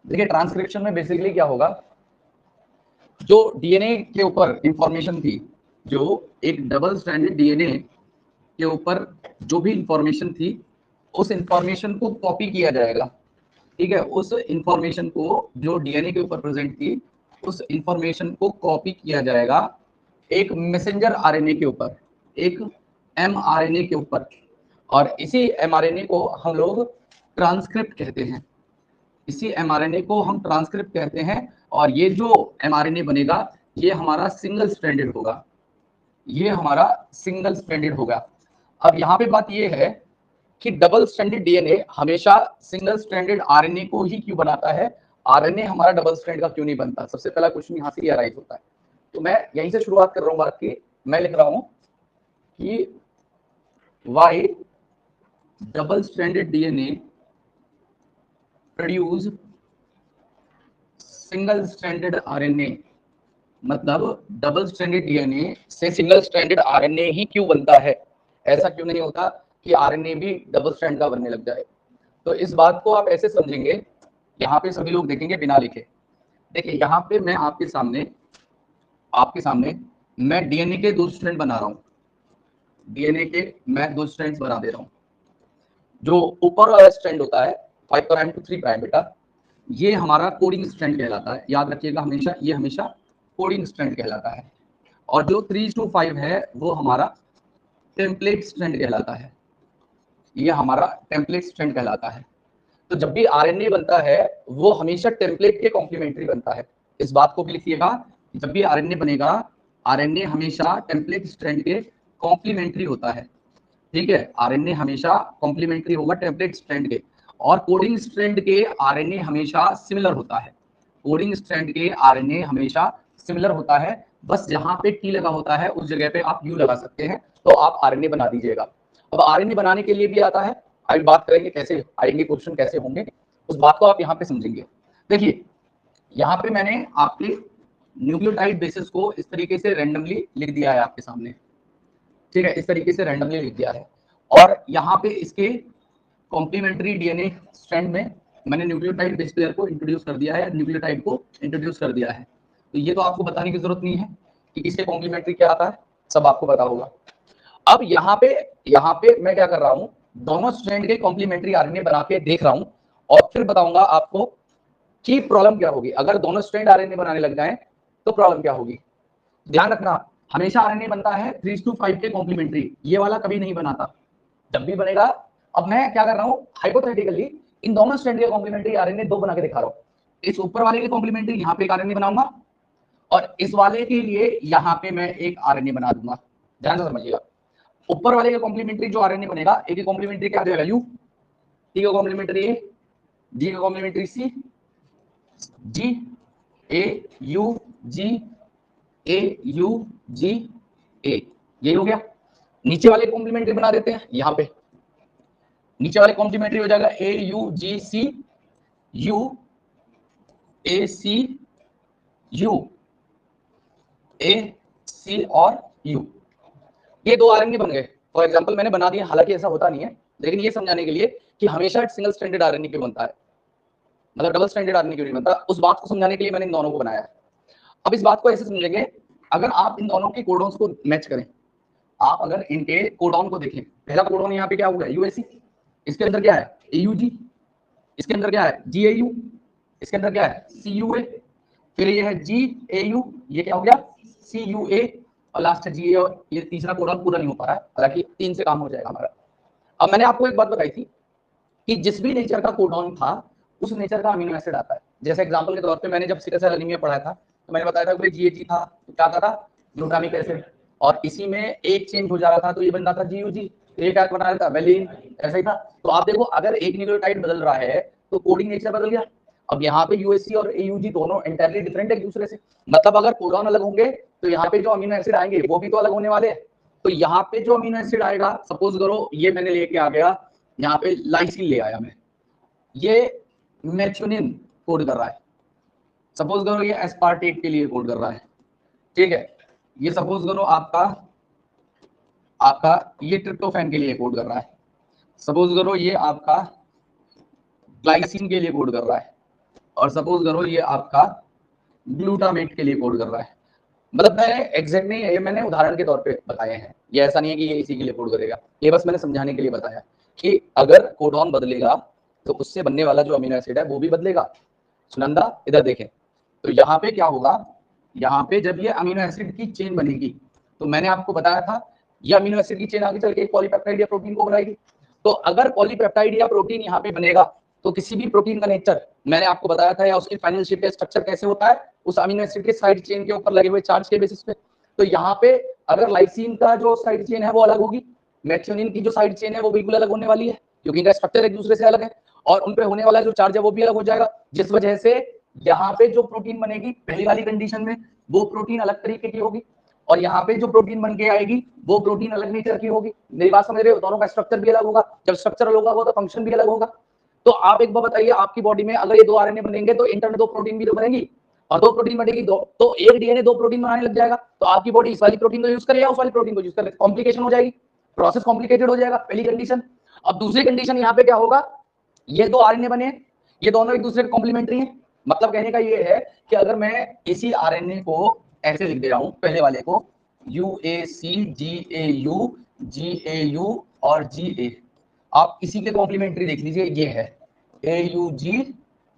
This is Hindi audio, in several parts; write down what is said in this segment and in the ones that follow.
देखिए ट्रांसक्रिप्शन में बेसिकली क्या होगा, जो डीएनए के ऊपर इंफॉर्मेशन थी, जो एक डबल स्ट्रैंडेड डीएनए के ऊपर जो भी इंफॉर्मेशन थी, उस इंफॉर्मेशन को कॉपी किया जाएगा। ठीक है, उस इंफॉर्मेशन को जो डीएनए के ऊपर प्रेजेंट थी, उस इंफॉर्मेशन को कॉपी किया जाएगा एक मैसेंजर आरएनए के ऊपर, एक एमआरएनए के ऊपर, और इसी एमआरएनए को हम लोग ट्रांसक्रिप्ट कहते हैं। इसी एमआरएनए को हम ट्रांसक्रिप्ट कहते हैं, और ये जो एमआरएनए बनेगा ये हमारा सिंगल स्ट्रैंडेड होगा, ये हमारा सिंगल स्ट्रैंडेड होगा। अब यहाँ पे बात ये है कि डबल स्ट्रैंडेड डीएनए हमेशा सिंगल स्ट्रैंडेड आरएनए को ही क्यों बनाता है, आरएनए हमारा डबल स्ट्रैंड का क्यों नहीं बनता? सबसे पहला क्वेश्चन यहाँ से अराइज होता है। तो मैं यहीं से शुरुआत कर रहा हूँ बात की। मैं लिख रहा हूँ कि why double stranded DNA produce single stranded RNA, मतलब डबल स्ट्रैंडेड डीएनए से सिंगल स्ट्रैंडेड आरएनए ही क्यों बनता है? ऐसा क्यों नहीं होता कि आरएनए भी डबल स्ट्रैंड का बनने लग जाए? तो इस बात को आप ऐसे समझेंगे, यहाँ पे सभी लोग देखेंगे बिना लिखे। देखिए यहाँ पे मैं आपके सामने मैं डीएनए के दो स्ट्रैंड बना रहा हूँ, डीएनए के मैं दो स्ट्रैंड्स बना दे रहा हूँ। जो ऊपर वाला स्ट्रैंड होता है 5 प्राइम टू 3 प्राइम बेटा, ये हमारा कोडिंग स्ट्रैंड कहलाता है। याद रखिएगा हमेशा, ये हमेशा कोडिंग स्ट्रैंड कहलाता है। और जो 3 to 5 है वो हमारा टेम्पलेट स्ट्रैंड कहलाता है, ये हमारा टेम्पलेट स्ट्रैंड कहलाता है। तो जब भी आरएनए बनता है वो हमेशा टेम्पलेट के कॉम्प्लीमेंट्री बनता है। इस बात को भी लिखिएगा, जब भी आरएनए बनेगा, आरएनए हमेशा टेम्पलेट स्ट्रैंड के कॉम्प्लीमेंट्री होता है। ठीक है, आरएनए हमेशा कॉम्प्लीमेंट्री होगा टेम्पलेट स्ट्रैंड के, और कोडिंग स्ट्रैंड के आरएनए हमेशा सिमिलर होता है। कोडिंग स्ट्रैंड के आरएनए हमेशा सिमिलर होता है, बस जहां पे टी लगा होता है उस जगह पे आप यू लगा सकते हैं, तो आप आरएनए बना दीजिएगा। अब आरएनए बनाने के लिए भी आता है, अभी बात करेंगे कैसे आएंगे, क्वेश्चन कैसे होंगे, उस बात को आप यहाँ पे समझेंगे। देखिए यहाँ पे मैंने आपके न्यूक्लियोटाइड बेसिस को इस तरीके से रैंडमली लिख दिया है आपके सामने। ठीक है, इस तरीके से रैंडमली लिख दिया है, और यहाँ पे इसके कॉम्प्लीमेंट्री डीएनए स्ट्रैंड में मैंने न्यूक्लियोटाइड बेस पेयर को इंट्रोड्यूस कर दिया है, न्यूक्लियोटाइड को इंट्रोड्यूस कर दिया है। तो ये तो आपको बताने की जरूरत नहीं है कि किसके कॉम्प्लीमेंट्री क्या आता है, सब आपको पता होगा। अब यहाँ पे मैं क्या कर रहा हूँ, दोनों स्ट्रैंड के कॉम्प्लीमेंट्री आरएनए बना के देख रहा हूँ, और फिर बताऊंगा आपको कि प्रॉब्लम क्या होगी। अगर दोनों स्ट्रैंड आरएनए बनाने लग जाए तो प्रॉब्लम क्या होगी। ध्यान रखना, हमेशा आरएनए बनता है 3 to 5 के कॉम्प्लीमेंट्री, ये वाला कभी नहीं बनाता। जब भी बनेगा, अब मैं क्या कर रहा हूँ, हाइपोथेटिकली इन दोनों स्ट्रैंड के कॉम्प्लीमेंट्री आरएनए दो बना के दिखा रहा हूँ। इस ऊपर वाले के कॉम्प्लीमेंट्री यहाँ पे एक आरएनए बनाऊंगा, और इस वाले के लिए यहाँ पे मैं एक आरएनए बना दूंगा। ध्यान से समझिएगा, ऊपर वाले का कॉम्प्लीमेंट्री जो आरएनए बनेगा, ए की कॉम्प्लीमेंट्री क्या आ जाएगा, यू, टी का कॉम्प्लीमेंट्री ए, जी का complementary C, G A U G A U G A, यही हो गया। नीचे वाले कॉम्प्लीमेंट्री बना देते हैं, यहाँ पे नीचे वाले कॉम्प्लीमेंट्री हो जाएगा A U G C, U A C, U A C और यू, ये दो आरएनए बन गए। फॉर एग्जांपल मैंने बना दिया, हालांकि ऐसा होता नहीं है, लेकिन ये समझाने के लिए कि हमेशा सिंगल स्ट्रैंडेड आरएनए क्यों बनता है, मतलब डबल स्ट्रैंडेड आरएनए क्यों नहीं बनता, उस बात को समझाने के लिए मैंने इन दोनों को बनाया है। अब इस बात को ऐसे समझेंगे, अगर आप इन दोनों के कोडॉन्स को मैच करें, आप अगर इनके कोडॉन को देखें, पहला कोडॉन यहाँ पे क्या हुआ है, यूएसी, इसके अंदर क्या है, एयूजी, इसके अंदर क्या है, जीएयू, इसके अंदर क्या है, सीयूए, फिर ये है जीएयू, ये क्या हो गया, सीयूए, और लास्ट है जीए, और ये तीसरा कोडॉन पूरा नहीं हो पा रहा है, हालांकि 3 से काम हो जाएगा हमारा। अब मैंने आपको एक बात बताई थी कि जिस भी नेचर का कोडॉन था उस नेचर का अमीनो एसिड आता है। जैसे एग्जांपल के तौर पे मैंने जब सिकल सेल एनीमिया पढ़ाया था तो मैंने बताया था कि जीएजी था तो क्या आता था, ग्लूटामिक एसिड, और इसी में एक चेंज हो जा रहा था तो ये बन रहा था जीयूजी, तो ये क्या बना रहा था, वेलिन, ऐसा ही था। तो आप देखो, अगर एक न्यूक्लियोटाइड बदल रहा है तो कोडिंग नेचर बदल गया। अब यहाँ पे यूएससी और एयूजी दोनों एंटायरली डिफरेंट है एक दूसरे से, मतलब अगर कोडॉन अलग होंगे तो यहाँ पे जो अमीनो एसिड आएंगे वो भी तो अलग होने वाले हैं। तो यहाँ पे जो अमीनो एसिड आएगा, सपोज करो ये मैंने लेके आ गया, यहाँ पे लाइसिन ले आया मैं, ये मेथियोनिन कोड कर रहा है, सपोज करो ये एस्पार्टेट के लिए कोड कर रहा है। ठीक है, ये सपोज करो आपका आपका ये ट्रिप्टोफैन के लिए कोड कर रहा है, सपोज करो ये आपका ग्लाइसिन के लिए कोड कर रहा है। और सपोज करो ये आपका ग्लूटामेट के लिए कोड कर रहा है। मतलब मैंने एग्जैक्ट नहीं है, ये मैंने उदाहरण के तौर पे बताए हैं, ये ऐसा नहीं है कि ये इसी के लिए कोड करेगा, ये बस मैंने समझाने के लिए बताया कि अगर कोडॉन बदलेगा तो उससे बनने वाला जो अमीनो एसिड है वो भी बदलेगा। सुनंदा इधर देखें, तो यहाँ पे क्या होगा, यहाँ पे जब ये अमीनो एसिड की चेन बनेगी तो मैंने आपको बताया था ये अमीनो एसिड की चेन आगे चल के एक पॉलीपेप्टाइड या प्रोटीन को बनाएगी। तो अगर पॉलीपेप्टाइड या प्रोटीन यहाँ पे बनेगा तो किसी भी प्रोटीन का नेचर मैंने आपको बताया था, या उसकी फाइनल शेप या स्ट्रक्चर कैसे होता है, उस अमीनो एसिड के साइड चेन के ऊपर लगे हुए चार्ज के बेसिस पे। तो यहाँ पे अगर लाइसिन का जो साइड चेन है वो अलग होगी, मेथियोनिन की जो साइड चेन है वो बिल्कुल अलग होने वाली है, क्योंकि इनका स्ट्रक्चर एक दूसरे से अलग है, और उन पे होने वाला जो चार्ज है वो भी अलग हो जाएगा, जिस वजह से यहाँ पे जो प्रोटीन बनेगी पहली वाली कंडीशन में वो प्रोटीन अलग तरीके की होगी, और यहाँ पे जो प्रोटीन बन के आएगी वो प्रोटीन अलग नेचर की होगी। मेरी बात समझ रहे हो, दोनों का स्ट्रक्चर भी अलग होगा, जब स्ट्रक्चर अलग होगा तो फंक्शन भी अलग होगा। तो आप एक बार बताइए, आपकी बॉडी में अगर ये दो आरएनए बनेंगे तो इंटर में दो प्रोटीन भी तो बनेगी, और दो प्रोटीन बनेगी तो एक डीएनए दो प्रोटीन बनाने लग जाएगा, तो आपकी बॉडी इस वाली प्रोटीन को यूज करे या उस वाली प्रोटीन को यूज करे, कॉम्प्लिकेशन हो जाएगी, प्रोसेस कॉम्प्लिकेटेड हो जाएगा, पहली कंडीशन। अब दूसरी कंडीशन यहाँ पे क्या होगा, ये दो आरएनए बने, ये दोनों एक दूसरे के कॉम्प्लीमेंट्री हैं। मतलब कहने का ये है कि अगर मैं इसी आरएनए को ऐसे लिख दे रहा हूं, पहले वाले को UAC GAU GAU और GA, आप इसी के कॉम्प्लीमेंट्री देख लीजिए, ये है AUG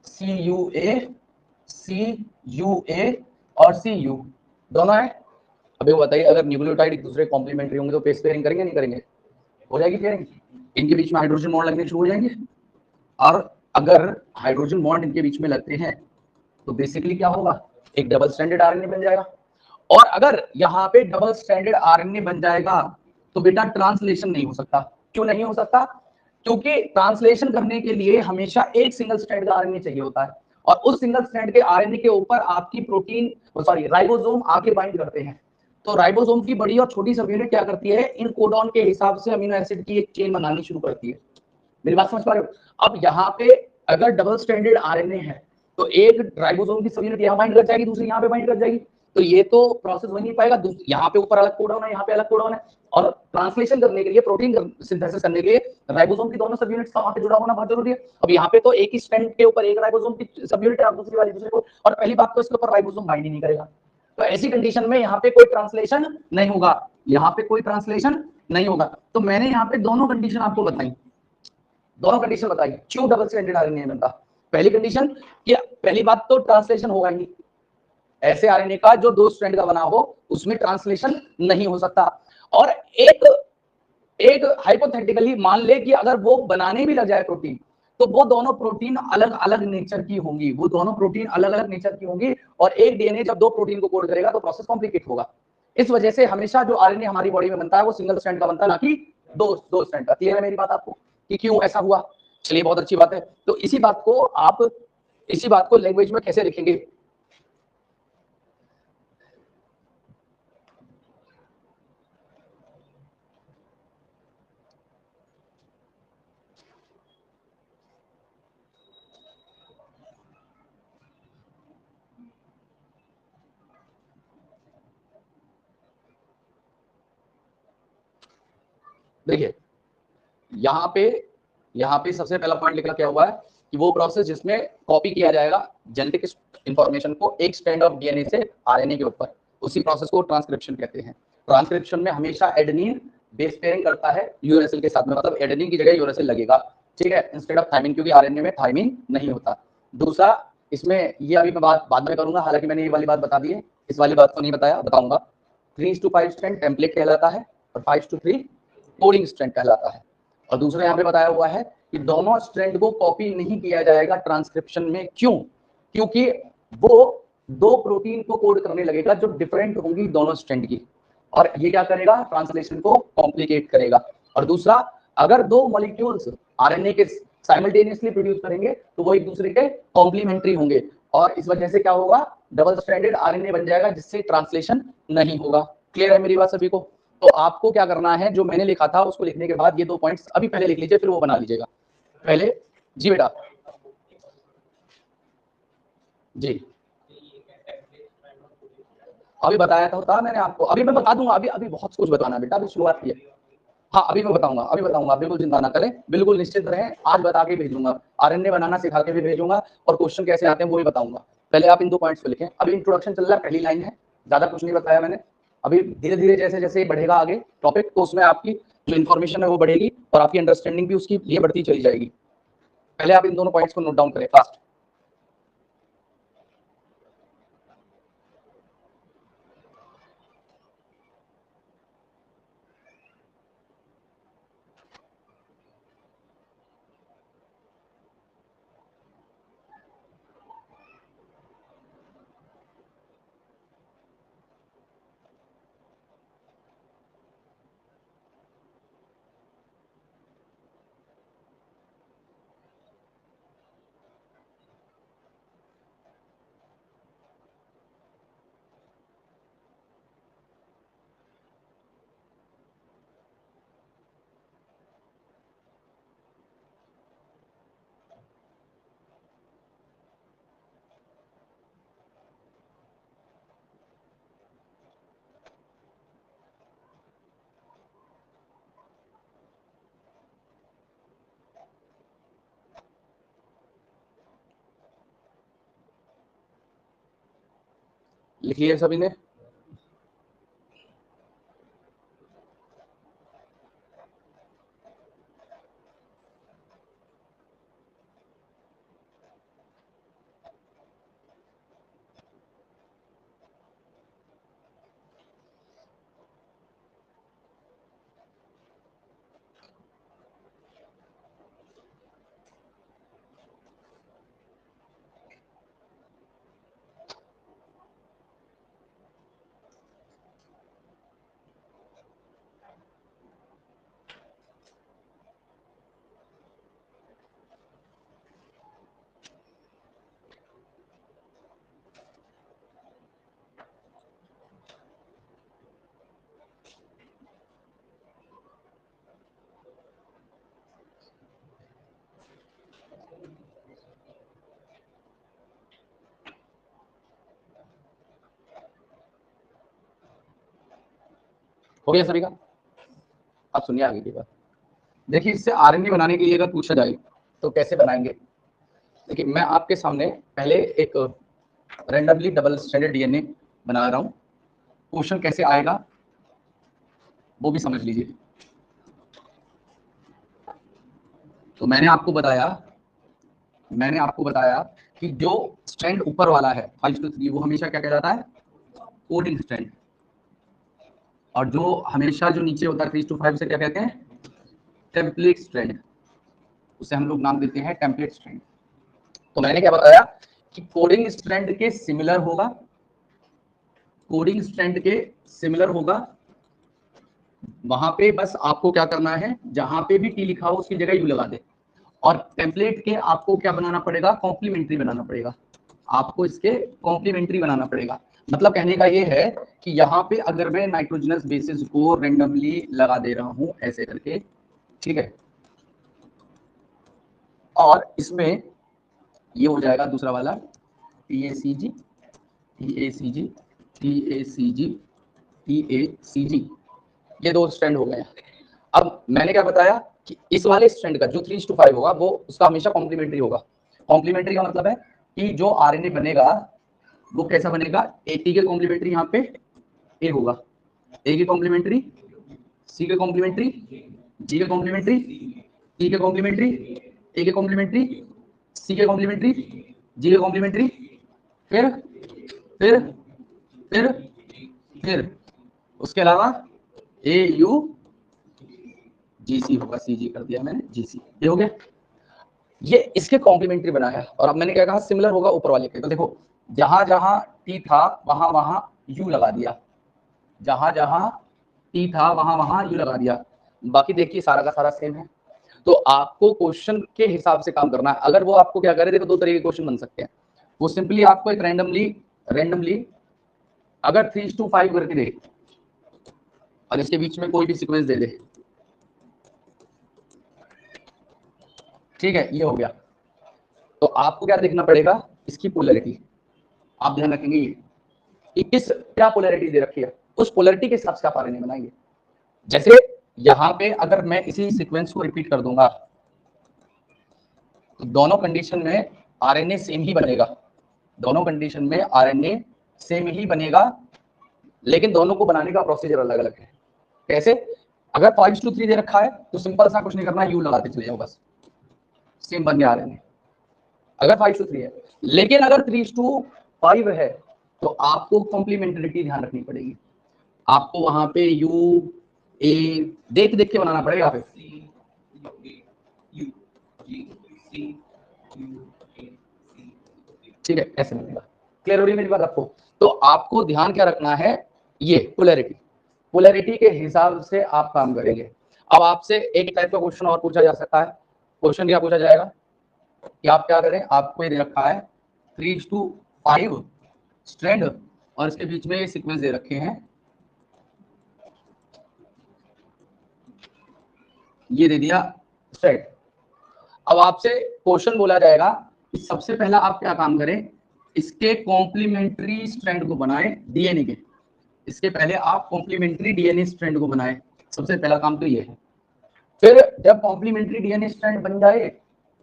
CUA CUA और CU दोनों है। अभी वो बताइए, अगर न्यूक्लियोटाइड एक दूसरे कॉम्प्लीमेंट्री होंगे तो पेस पेयरिंग करेंगे नहीं करेंगे, हो जाएगी पेयरिंग, इनके बीच में हाइड्रोजन बॉन्ड लगने शुरू हो जाएंगे, और अगर हाइड्रोजन बॉन्ड इनके बीच में लगते हैं तो बेसिकली क्या होगा, एक डबल स्ट्रैंडेड आरएनए बन जाएगा। और अगर यहाँ पे डबल स्ट्रैंडेड आरएनए बन जाएगा तो बेटा ट्रांसलेशन नहीं हो सकता। क्यों नहीं हो सकता, क्योंकि ट्रांसलेशन करने के लिए हमेशा एक सिंगल स्ट्रैंड का आरएनए चाहिए होता है, और उस सिंगल स्ट्रैंड के आरएनए के ऊपर आपकी प्रोटीन राइबोसोम आके बाइंड करते हैं। तो राइबोसोम की बड़ी और छोटी सब यूनिट क्या करती है, इन कोडॉन के हिसाब से अमीनो एसिड की एक चेन बनानी शुरू करती है। मेरी बात समझ पा रहे हो। अब यहाँ पे अगर डबल स्ट्रैंडेड आरएनए है तो एक राइबोसोम की सब यूनिट यहाँ बाइंड कर जाएगी, दूसरी यहाँ पे बाइंड कर जाएगी, तो ये तो प्रोसेस हो नहीं पाएगा। यहाँ पे ऊपर अलग कोडॉन है, यहाँ पे अलग कोडॉन है, और ट्रांसलेशन करने के लिए, प्रोटीन सिंथेसिस करने के लिए राइबोसोम की दोनों सब यूनिट्स का वहां पे जुड़ा होना बहुत जरूरी है। अब यहाँ पे तो एक ही स्ट्रैंड के ऊपर एक राइबोसोम की सब यूनिट है, दूसरी वाली दूसरे को, और पहली बात तो इसके ऊपर राइबोसोम बाइंड ही नहीं करेगा, तो ऐसी कंडीशन में यहाँ पे कोई ट्रांसलेशन नहीं होगा, यहाँ पे कोई ट्रांसलेशन नहीं होगा। तो मैंने यहाँ पे दोनों कंडीशन आपको बताई, दोनों कंडीशन बताई क्यों डबल स्ट्रैंडेड आरएनए बनता। पहली कंडीशन कि पहली बात तो ट्रांसलेशन होगा ही, ऐसे आरएनए का जो दो स्ट्रैंड का बना हो उसमें ट्रांसलेशन नहीं हो सकता। और एक एक हाइपोथेटिकली मान ले कि अगर वो बनाने भी लग जाए प्रोटीन, तो वो दोनों प्रोटीन अलग अलग नेचर की होंगी, वो दोनों प्रोटीन अलग अलग नेचर की होंगी, और एक डीएनए जब दो प्रोटीन को कोड करेगा तो प्रोसेस कॉम्प्लिकेट होगा। इस वजह से हमेशा जो आरएनए हमारी बॉडी में बनता है वो सिंगल स्ट्रैंड का बनता है, ना कि दो दो स्ट्रैंड का। क्लियर है मेरी बात आपको कि क्यों ऐसा हुआ? चलिए बहुत अच्छी बात है। तो इसी बात को लैंग्वेज में कैसे लिखेंगे? देखिए यहाँ पे सबसे पहला पॉइंट लिखा क्या हुआ है कि वो प्रोसेस जिसमें कॉपी किया जाएगा जेनेटिक इंफॉर्मेशन को एक स्ट्रैंड ऑफ डीएनए से आरएनए के ऊपर, उसी प्रोसेस को ट्रांसक्रिप्शन कहते हैं। ट्रांसक्रिप्शन में हमेशा एडेनिन बेस पेयरिंग करता है यूरेसिल के साथ में, मतलब एडेनिन की जगह यूरेसिल लगेगा, ठीक है, इंस्टेड ऑफ थायमिन, क्योंकि आरएनए में थायमिन नहीं होता। दूसरा, इसमें ये अभी मैं बात बाद में करूंगा, हालांकि मैंने ये वाली बात बता दी है, इस वाली बात को नहीं बताया, बताऊंगा। 3:5 स्ट्रैंड टेम्पलेट कहलाता है और 5:3 कोडिंग स्ट्रैंड कहलाता है। और दूसरा यहाँ पे बताया हुआ है कि दोनों स्ट्रैंड को कॉपी नहीं किया जाएगा ट्रांसक्रिप्शन में। क्यों? क्योंकि वो दो प्रोटीन को कोड करने लगेगा जो डिफरेंट होंगी दोनों स्ट्रैंड की, और ये क्या करेगा, ट्रांसलेशन को कॉम्प्लिकेट करेगा। और दूसरा, अगर दो मॉलिक्यूल्स आरएनए के साइमल्टेनियसली प्रोड्यूस करेंगे तो वो एक दूसरे के कॉम्प्लीमेंट्री होंगे, और इस वजह से क्या होगा, डबल स्ट्रैंडेड आरएनए बन जाएगा जिससे ट्रांसलेशन नहीं होगा। क्लियर है मेरी बात सभी को? तो आपको क्या करना है, जो मैंने लिखा था उसको लिखने के बाद ये दो पॉइंट्स अभी पहले लिख लीजिए, फिर वो बना लीजिएगा पहले। जी बेटा जी, अभी बताया था मैंने आपको, अभी मैं बता दूंगा, अभी अभी बहुत कुछ बताना बेटा, अभी शुरुआत की है। हाँ अभी मैं बताऊंगा, अभी बताऊंगा, बिल्कुल चिंता ना करें, बिल्कुल निश्चित रहें, आज बता के भेजूंगा, आरएनए बनाना सिखा के भी भेजूंगा और क्वेश्चन कैसे आते हैं वो भी बताऊंगा। पहले आप इन 2 पॉइंट्स को लिखें। अभी इंट्रोडक्शन चल रहा है, पहली लाइन है, ज्यादा कुछ नहीं बताया मैंने। अभी धीरे धीरे जैसे जैसे बढ़ेगा आगे टॉपिक, तो उसमें आपकी जो इन्फॉर्मेशन है वो बढ़ेगी और आपकी अंडरस्टैंडिंग भी उसकी लिए बढ़ती चली जाएगी। पहले आप इन दोनों पॉइंट्स को नोट डाउन करें फास्ट। लिख लिया सभी ने? हो गया सभी का? आप सुनिए आगे की बात। देखिए इससे आरएनए बनाने के लिए अगर पूछा जाए तो कैसे बनाएंगे। देखिए मैं आपके सामने पहले एक रैंडमली डबल स्ट्रैंडेड डीएनए बना रहा हूँ, क्वेश्चन कैसे आएगा वो भी समझ लीजिए। तो मैंने आपको बताया कि जो स्ट्रैंड ऊपर वाला है 5 to 3 वो हमेशा क्या कहलाता है, कोडिंग स्ट्रैंड, और जो हमेशा जो नीचे होता है 3 to 5 से क्या कहते हैं, टेम्पलेट स्ट्रैंड, उसे हम लोग नाम देते हैं टेम्पलेट स्ट्रैंड। तो मैंने क्या बताया कि कोडिंग स्ट्रैंड के सिमिलर होगा, कोडिंग स्ट्रैंड के सिमिलर होगा, वहां पे बस आपको क्या करना है, जहां पे भी टी लिखा हो उसकी जगह यू लगा दे, और टेम्पलेट के आपको क्या बनाना पड़ेगा, कॉम्प्लीमेंट्री बनाना पड़ेगा, आपको इसके कॉम्प्लीमेंट्री बनाना पड़ेगा। मतलब कहने का ये है कि यहाँ पे अगर मैं नाइट्रोजनस बेसिस को रेंडमली लगा दे रहा हूं ऐसे करके, ठीक है, और इसमें ये हो जाएगा दूसरा वाला TACG TACG TACG TACG, ये 2 स्ट्रैंड हो गए। अब मैंने क्या बताया कि इस वाले स्ट्रैंड का जो 3 to 5 होगा वो उसका हमेशा कॉम्प्लीमेंट्री होगा। कॉम्प्लीमेंट्री का मतलब है कि जो आरएनए बनेगा वो कैसा बनेगा, टी के कॉम्प्लीमेंट्री यहाँ पे ए होगा, ए के कॉम्प्लीमेंट्री सी के कॉम्प्लीमेंट्री जी के कॉम्प्लीमेंट्री टी के कॉम्प्लीमेंट्री ए के कॉम्प्लीमेंट्री सी के कॉम्प्लीमेंट्री जी के कॉम्प्लीमेंट्री, फिर फिर फिर फिर उसके अलावा ए यू जीसी होगा, सीजी कर दिया मैंने, जीसी, ये हो गया। ये इसके कॉम्प्लीमेंट्री बनाया, और अब मैंने क्या कहा, सिमिलर होगा ऊपर वाले के। तो देखो जहां जहां टी था वहां वहां यू लगा दिया, जहां जहां टी था वहां वहां यू लगा दिया, बाकी देखिए सारा का सारा सेम है। तो आपको क्वेश्चन के हिसाब से काम करना है। अगर वो आपको क्या करे, देखो 2 तरह के क्वेश्चन बन सकते हैं। वो सिंपली आपको एक रैंडमली अगर 3 to 5 करके दे और इसके बीच में कोई भी सीक्वेंस दे दे, ठीक है, ये हो गया। तो आपको क्या देखना पड़ेगा, इसकी पोलैरिटी आप ध्यान रखेंगे, ये किस क्या पोलैरिटी दे रखी है, उस पोलैरिटी के हिसाब से आप आरएनए बनाएंगे। जैसे यहाँ पे अगर मैं इसी सीक्वेंस को रिपीट कर दूंगा तो दोनों कंडीशन में आरएनए सेम ही बनेगा, दोनों कंडीशन में आरएनए सेम ही बनेगा, लेकिन दोनों को बनाने का प्रोसीजर अलग अलग है। कैसे? अगर 5:3 दे रखा है तो सिंपल सा कुछ नहीं करना, यू लगाते चले जाओ, बस सेम बन गया आरएनए, अगर 5:3 है। लेकिन अगर 3:5 है तो आपको कॉम्प्लीमेंटरिटी ध्यान रखनी पड़ेगी, आपको वहां पे यू ए देख देख के बनाना पड़ेगा। पे ठीक है, ऐसे बनेगा। क्लियर हो रही मेरी बात आपको? तो आपको ध्यान क्या रखना है, ये पोलैरिटी, पोलैरिटी के हिसाब से आप काम करेंगे। अब आपसे एक टाइप का क्वेश्चन और पूछा जा सकता है। क्वेश्चन क्या पूछा जाएगा कि आप क्या करें, आपको ये दे रखा है 3:5 स्ट्रैंड और इसके बीच में ये सीक्वेंस दे रखे हैं, ये दे दिया स्ट्रैंड। अब आपसे क्वेश्चन बोला जाएगा कि सबसे पहला आप क्या काम करें, इसके कॉम्प्लीमेंट्री स्ट्रैंड को बनाएं डीएनए के, इसके पहले आप कॉम्प्लीमेंट्री डीएनए स्ट्रैंड को बनाएं, सबसे पहला काम तो ये है। फिर जब कॉम्प्लीमेंट्री डीएनए स्ट्रैंड बन जाए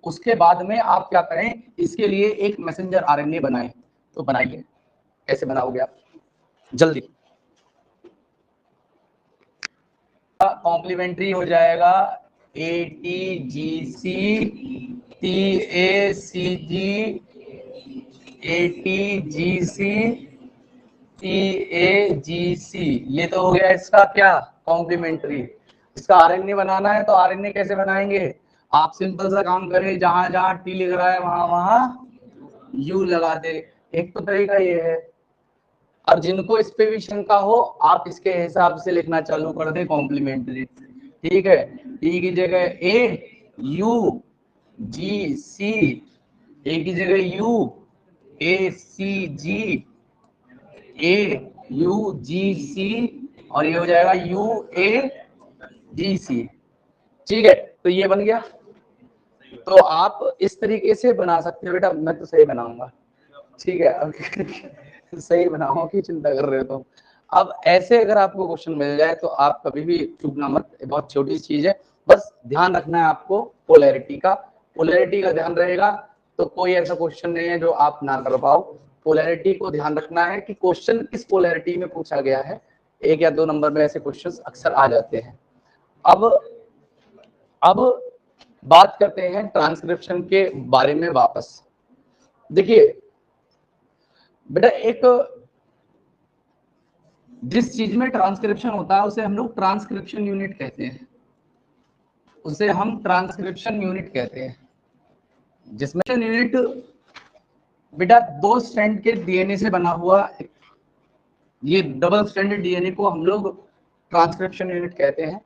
उसके बाद में आप क्या करें, इसके लिए एक मैसेंजर आरएनए बनाएं। तो बनाइए, कैसे बनाओगे आप जल्दी? कॉम्प्लीमेंट्री हो जाएगा ATGC TACG ATGC TAGC, ये तो हो गया इसका क्या कॉम्प्लीमेंट्री। इसका आरएनए बनाना है तो आरएनए कैसे बनाएंगे, आप सिंपल सा काम करें, जहां जहां टी लिख रहा है वहां वहां यू लगा दे, एक तो तरीका ये है। और जिनको इस पे भी शंका हो आप इसके हिसाब से लिखना चालू कर दे कॉम्प्लीमेंट्री, ठीक है। टी की जगह ए यू जी सी, ए की जगह you A C G A U G सी, और ये हो जाएगा यू ए जी सी, ठीक है। तो ये बन गया। तो आप इस तरीके से बना सकते हो बेटा, मैं तो सही बनाऊंगा, ठीक है सही बनाओ की चिंता कर रहे हो तो। अब ऐसे अगर आपको क्वेश्चन मिल जाए तो आप कभी भी चूकना मत, बहुत छोटी चीज है, बस ध्यान रखना है आपको पोलैरिटी का, पोलैरिटी का ध्यान रहेगा तो कोई ऐसा क्वेश्चन नहीं है जो आप ना कर पाओ। पोलैरिटी को ध्यान रखना है कि क्वेश्चन किस पोलैरिटी में पूछा गया है, 1 या 2 नंबर में ऐसे क्वेश्चन अक्सर आ जाते हैं। अब बात करते हैं ट्रांसक्रिप्शन के बारे में वापस। देखिए बेटा, एक जिस चीज में ट्रांसक्रिप्शन होता है उसे हम लोग ट्रांसक्रिप्शन यूनिट कहते हैं, उसे हम ट्रांसक्रिप्शन यूनिट कहते हैं, जिसमें यूनिट बेटा 2 स्ट्रैंड के डीएनए से बना हुआ, ये डबल स्ट्रैंडेड डीएनए को हम लोग ट्रांसक्रिप्शन यूनिट कहते हैं।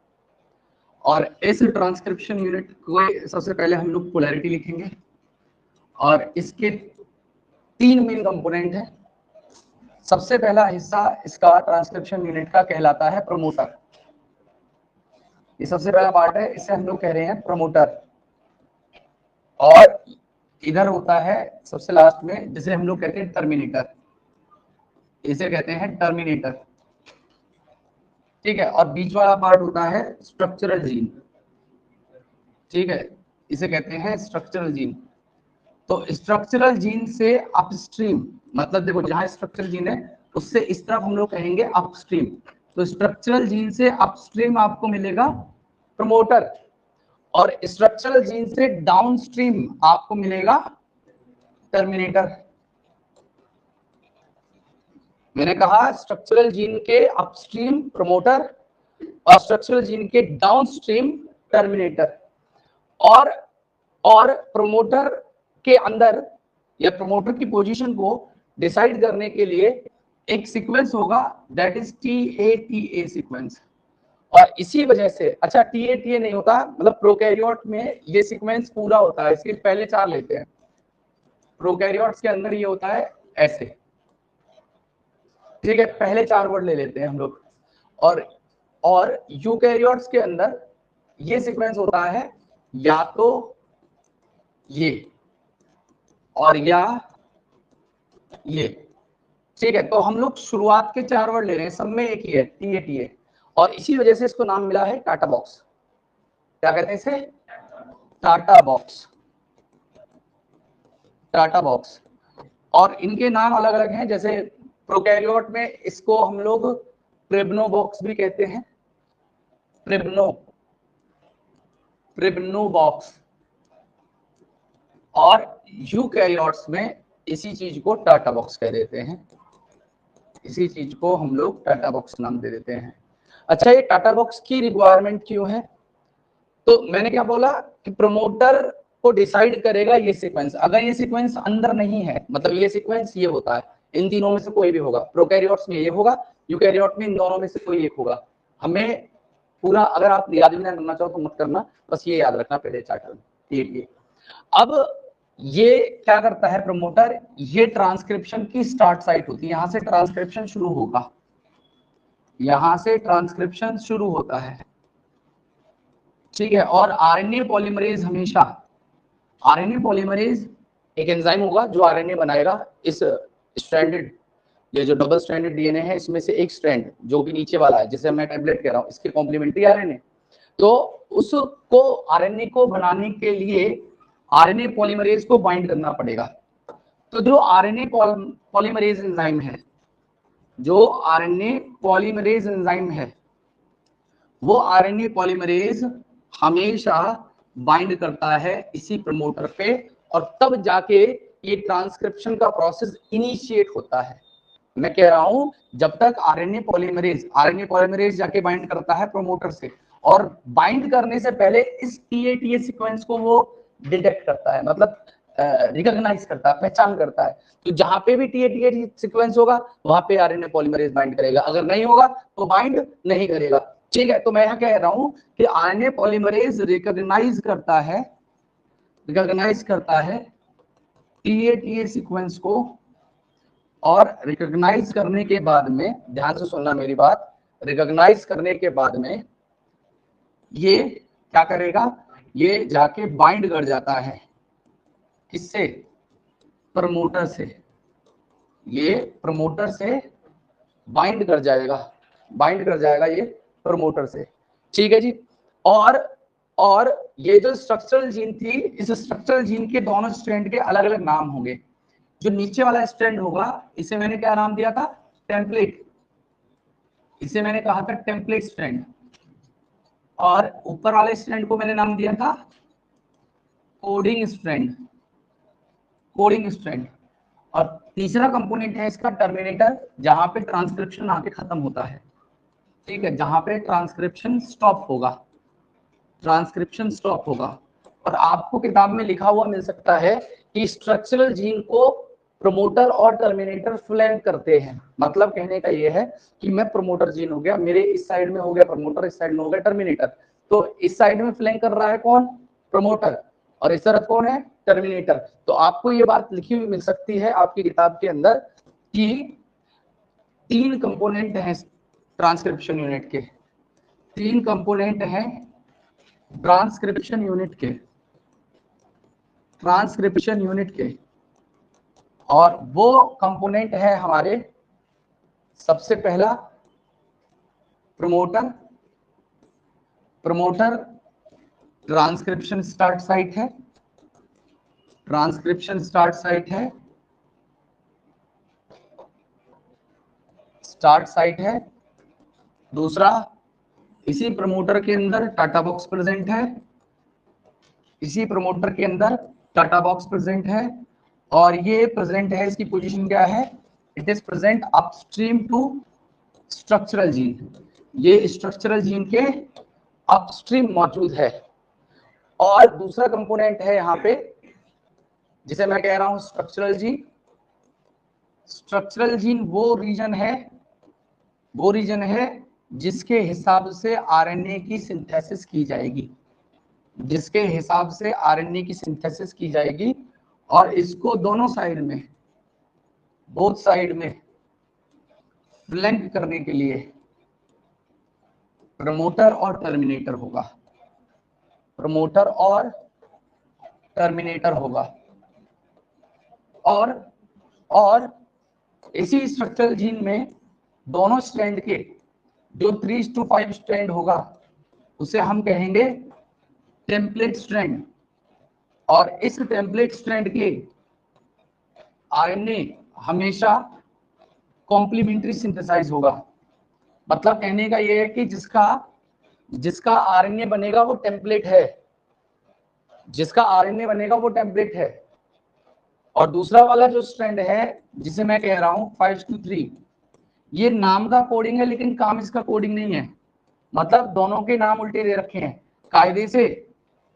और इस ट्रांसक्रिप्शन यूनिट को सबसे पहले हम लोग पोलैरिटी लिखेंगे, और इसके 3 मेन कंपोनेंट है। सबसे पहला हिस्सा इसका ट्रांसक्रिप्शन यूनिट का कहलाता है प्रमोटर, ये सबसे पहला पार्ट है, इसे हम लोग कह रहे हैं प्रमोटर। और इधर होता है सबसे लास्ट में जिसे हम लोग कहते हैं टर्मिनेटर, इसे कहते हैं टर्मिनेटर, ठीक है। और बीच वाला पार्ट होता है स्ट्रक्चरल जीन, ठीक है, इसे कहते हैं स्ट्रक्चरल जीन। तो स्ट्रक्चरल जीन से अपस्ट्रीम, मतलब देखो जहां स्ट्रक्चरल जीन है उससे इस तरफ हम लोग कहेंगे अपस्ट्रीम, तो स्ट्रक्चरल जीन से अपस्ट्रीम आपको मिलेगा प्रमोटर, और स्ट्रक्चरल जीन से डाउनस्ट्रीम आपको मिलेगा टर्मिनेटर। मैंने कहा स्ट्रक्चरल जीन के अपस्ट्रीम प्रमोटर और स्ट्रक्चरल जीन के डाउनस्ट्रीम टर्मिनेटर। और प्रमोटर के अंदर या प्रमोटर की पोजीशन को डिसाइड करने के लिए एक सीक्वेंस होगा, दैट इज TATA सीक्वेंस। और इसी वजह से, अच्छा TATA नहीं होता, मतलब प्रोकैरियोट में ये सीक्वेंस पूरा होता है, इसके पहले 4 लेते हैं, प्रोकैरियोट्स के अंदर ये होता है ऐसे, ठीक है, पहले 4 वर्ड ले लेते हैं हम लोग। और यूकैरियोट्स के अंदर ये सीक्वेंस होता है या तो ये और या ये, ठीक है। तो हम लोग शुरुआत के 4 वर्ड ले रहे हैं, सब में एक ही है TATA, और इसी वजह से इसको नाम मिला है टाटा बॉक्स। क्या कहते हैं इसे? TATA box, TATA box. और इनके नाम अलग अलग हैं, जैसे प्रोकैरियोट में इसको हम लोग प्रिब्नो बॉक्स भी कहते हैं, प्रिब्नो बॉक्स। और यूकैरियोट्स में इसी चीज को टाटा बॉक्स कह देते हैं, इसी चीज को हम लोग टाटा बॉक्स नाम दे देते हैं। अच्छा, ये टाटा बॉक्स की रिक्वायरमेंट क्यों है? तो मैंने क्या बोला कि प्रमोटर को डिसाइड करेगा ये सीक्वेंस। अगर ये सीक्वेंस अंदर नहीं है, मतलब ये सीक्वेंस ये होता है, इन तीनों में से कोई भी होगा, प्रोकैरियोट्स में ये होगा, यूकैरियोट में इन दोनों में से कोई एक होगा। हमें पूरा, अगर आप याद भी ना करना चाहो तो मत करना, बस ये याद रखना पहले चार्टर में। ठीक है, अब ये क्या करता है प्रमोटर, ये ट्रांसक्रिप्शन की स्टार्ट साइट होती है, यहां से ट्रांसक्रिप्शन शुरू होगा, यहां से ट्रांसक्रिप्शन शुरू होता है। ठीक है, और आरएनए पॉलीमरेज हमेशा, आरएनए पॉलीमरेज एक एंजाइम होगा जो आरएनए बनाएगा। इस स्ट्रैंडेड, ये जो डबल स्ट्रैंडेड डीएनए है, इसमें से एक स्ट्रैंड जो कि नीचे वाला है, जिसे मैं टेम्पलेट कह रहा हूं, इसके कॉम्प्लीमेंट्री आरएनए, तो उसको आरएनए को बनाने के लिए आरएनए पॉलीमरेज को बाइंड करना पड़ेगा। तो जो आरएनए पॉलीमरेज एंजाइम है, जो आरएनए पॉलीमरेज एंजाइम है, वो आरएनए पॉलीमरेज हमेशा बाइंड करता है इसी प्रमोटर पे, और तब जाके ये ट्रांसक्रिप्शन का प्रोसेस इनिशिएट होता है। मैं कह रहा हूं, जब तक आरएनए पॉलीमरेज जाके बाइंड करता है प्रमोटर से, और बाइंड करने से पहले इस टीएटीए सीक्वेंस को वो डिटेक्ट करता है, मतलब रिकॉग्नाइज करता है, पहचान करता है। तो जहां पे भी टीएटीए सीक्वेंस होगा वहां पे आरएनए पॉलीमरेज बाइंड करेगा, अगर नहीं होगा तो बाइंड नहीं करेगा। ठीक है, तो मैं यहां कह रहा हूं कि आरएनए पॉलीमरेज रिकॉग्नाइज करता है टीएटीए सीक्वेंस को, और रिकॉग्नाइज करने के बाद में, ध्यान से सुनना मेरी बात, रिकॉग्नाइज करने के बाद में ये क्या करेगा, ये जाके बाइंड कर जाता है, किससे? प्रमोटर से। ये प्रमोटर से बाइंड कर जाएगा ये प्रमोटर से। ठीक है जी। और ये जो स्ट्रक्चरल जीन थी, इस स्ट्रक्चरल जीन के दोनों स्ट्रैंड के अलग अलग नाम होंगे। जो नीचे वाला स्ट्रैंड होगा, इसे मैंने क्या नाम दिया था? टेम्पलेट, इसे मैंने कहा था टेम्पलेट स्ट्रैंड। और ऊपर वाले स्ट्रैंड को मैंने नाम दिया था कोडिंग स्ट्रैंड, कोडिंग स्ट्रैंड। और तीसरा कंपोनेंट है इसका टर्मिनेटर, जहां पे ट्रांसक्रिप्शन आके खत्म होता है। ठीक है, जहां पे ट्रांसक्रिप्शन स्टॉप होगा, ट्रांसक्रिप्शन स्टॉप होगा। और आपको किताब में लिखा हुआ मिल सकता है कि स्ट्रक्चरल जीन को प्रमोटर और टर्मिनेटर फ्लैंक करते हैं। मतलब कहने का ये है कि मैं प्रमोटर जीन हो गया, मेरे इस साइड में हो गया प्रमोटर, इस साइड में हो गया टर्मिनेटर। तो इस साइड में फ्लैंक कर रहा है कौन? प्रमोटर। और इस तरफ कौन है? टर्मिनेटर। तो आपको ये बात लिखी हुई मिल सकती है आपकी किताब के अंदर कि 3 कंपोनेंट हैं ट्रांसक्रिप्शन यूनिट के, 3 कंपोनेंट हैं ट्रांसक्रिप्शन यूनिट के। और वो कंपोनेंट है हमारे, सबसे पहला प्रमोटर ट्रांसक्रिप्शन स्टार्ट साइट है। दूसरा, इसी प्रमोटर के अंदर टाटा बॉक्स प्रेजेंट है, और ये प्रेजेंट है, इसकी पोजीशन क्या है? It is present upstream to structural gene, ये स्ट्रक्चरल जीन के अपस्ट्रीम मौजूद है। और दूसरा कंपोनेंट है यहाँ पे, जिसे मैं कह रहा हूं स्ट्रक्चरल जीन। वो रीजन है जिसके हिसाब से आरएनए की सिंथेसिस की जाएगी, और इसको दोनों साइड में, बोथ साइड में फ्लैंक करने के लिए प्रमोटर और टर्मिनेटर होगा। और इसी स्ट्रक्चरल जीन में दोनों स्ट्रैंड के जो 3:5 स्ट्रैंड होगा उसे हम कहेंगे टेम्पलेट स्ट्रैंड, और इस टेम्पलेट स्ट्रैंड के आरएनए हमेशा कॉम्प्लीमेंट्री सिंथेसाइज होगा। मतलब कहने का यह है कि जिसका आरएनए बनेगा वो टेम्पलेट है, जिसका आरएनए बनेगा वो टेम्पलेट है। और दूसरा वाला जो स्ट्रैंड है जिसे मैं कह रहा हूं 5:3, ये नाम का कोडिंग है लेकिन काम इसका कोडिंग नहीं है। मतलब दोनों के नाम उल्टे दे रखे हैं। कायदे से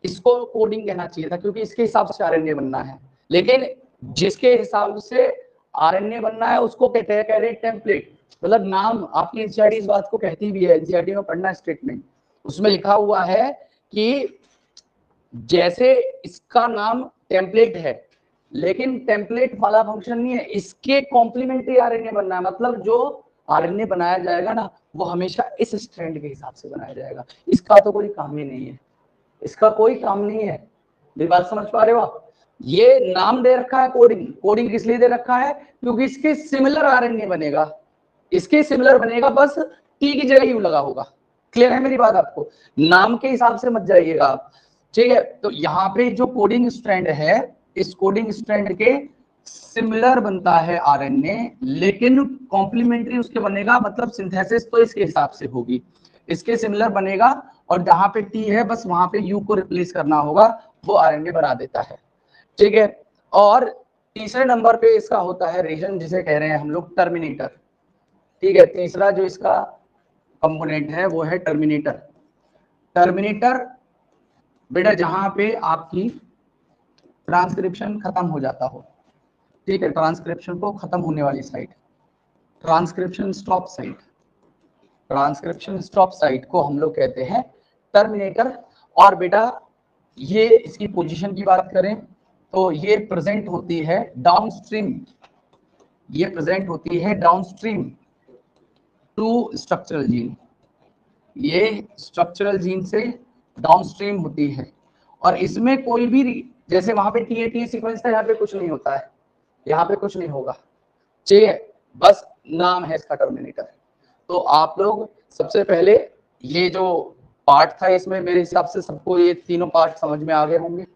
इसको कोडिंग कहना चाहिए था क्योंकि इसके हिसाब से आरएनए बनना है, लेकिन जिसके हिसाब से आरएनए बनना है उसको कहते हैं टेम्पलेट। मतलब नाम, आपकी एनसीईआरटी इस बात को कहती भी है, एनसीईआरटी में पढ़ना स्टेटमेंट, उसमें लिखा हुआ है कि जैसे इसका नाम टेम्पलेट है लेकिन टेम्पलेट वाला फंक्शन नहीं है, इसके कॉम्प्लीमेंट्री आरएनए बनना है। मतलब जो आरएनए बनाया जाएगा ना वो हमेशा इस स्ट्रैंड के हिसाब से बनाया जाएगा। इसका तो कोई काम ही नहीं है, इसका कोई काम नहीं है। मेरी बात समझ पा रहे हो आप? ये नाम दे रखा है कोडिंग, कोडिंग किस लिए दे रखा है? क्योंकि इसके सिमिलर आरएनए बनेगा, इसके सिमिलर बनेगा, बस टी की जगह यू लगा होगा। क्लियर है मेरी बात आपको? नाम के हिसाब से मत जाइएगा आप, ठीक है? तो यहाँ पे जो कोडिंग स्ट्रैंड है, इस कोडिंग स्ट्रैंड के सिमिलर बनता है आरएनए, लेकिन कॉम्प्लीमेंट्री उसके बनेगा, मतलब सिंथेसिस तो इसके हिसाब से होगी, इसके सिमिलर बनेगा, और जहां पे टी है बस वहां पे यू को रिप्लेस करना होगा, वो आरएनए बना देता है, ठीक है? और तीसरे नंबर पे इसका होता है रीजन, जिसे कह रहे हैं हम लोग टर्मिनेटर, ठीक है? तीसरा जो इसका कंपोनेंट है वो है टर्मिनेटर। टर्मिनेटर बेटा जहां पे आपकी ट्रांसक्रिप्शन खत्म हो जाता हो, ठीक है? ट्रांसक्रिप्शन को खत्म होने वाली site, transcription stop site, transcription stop site को हम लोग कहते हैं टर्मिनेटर। और बेटा ये इसकी पोजीशन की बात करें तो ये प्रेजेंट होती है डाउनस्ट्रीम, ये प्रेजेंट होती है डाउनस्ट्रीम टू स्ट्रक्चरल जीन, ये स्ट्रक्चरल जीन से डाउनस्ट्रीम होती है। और इसमें कोई भी, जैसे वहां पे टीएटी सीक्वेंस था, यहाँ पे कुछ नहीं होता है, यहाँ पे कुछ नहीं होगा, ठीक है? बस नाम है इसका टर्मिनेटर। तो आप लोग सबसे पहले ये जो पार्ट था इसमें मेरे हिसाब से सबको ये तीनों पार्ट समझ में आ गए होंगे।